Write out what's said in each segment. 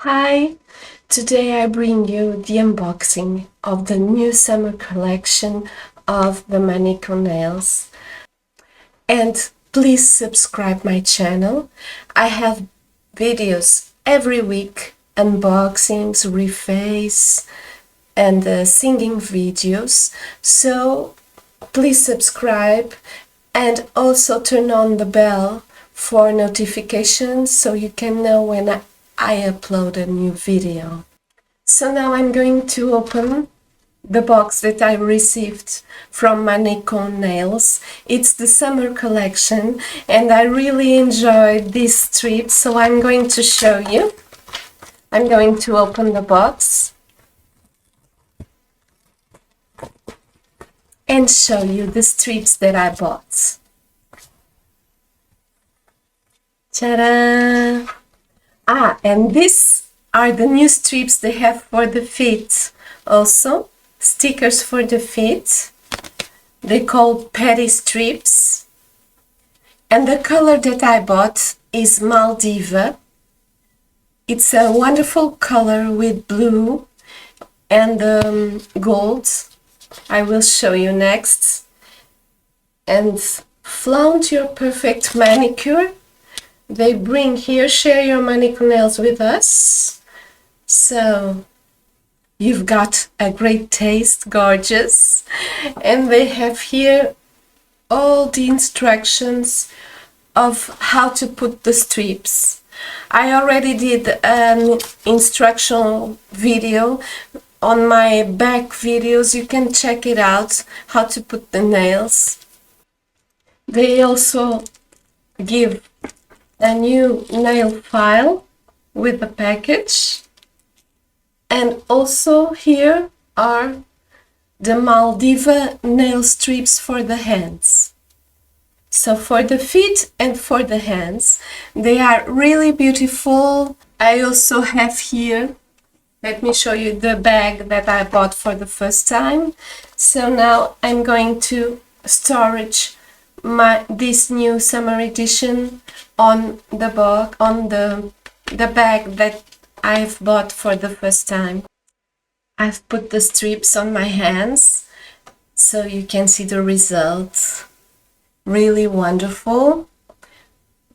Hi! Today I bring you the unboxing of the new summer collection of the Maniko nails. And please subscribe my channel. I have videos every week, unboxings, reface, and singing videos. So please subscribe and also turn on the bell for notifications so you can know when I upload a new video. So now I'm going to open the box that I received from Maniko Nails. It's the summer collection and I really enjoyed this strip, so I'm going to show you. I'm going to open the box and show you the strips that I bought. Ta-da! And these are the new strips they have for the feet. Also, stickers for the feet. They call petty strips. And the color that I bought is Maldiva. It's a wonderful color with blue and gold. I will show you next. And flaunt your perfect manicure. They bring here, share your Maniko nails with us. So you've got a great taste, gorgeous. And they have here all the instructions of how to put the strips. I already did an instructional video on my back videos. You can check it out, how to put the nails. They also give a new nail file with the package, and also here are the Maldiva nail strips for the hands. So for the feet and for the hands, they are really beautiful. I also have here, let me show you the bag that I bought for the first time. So now I'm going to storage this new summer edition on the box, on the bag that I've bought for the first time. I've put the strips on my hands so you can see the result. Really wonderful,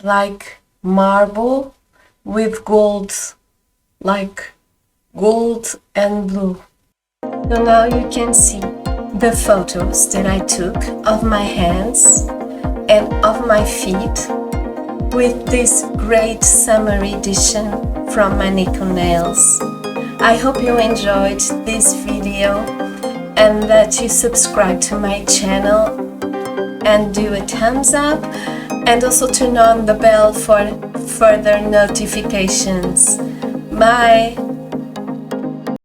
like marble with gold, like gold and blue. So now you can see the photos that I took of my hands and of my feet with this great summer edition from Maniko Nails. I hope you enjoyed this video and that you subscribe to my channel and do a thumbs up, and also turn on the bell for further notifications. Bye!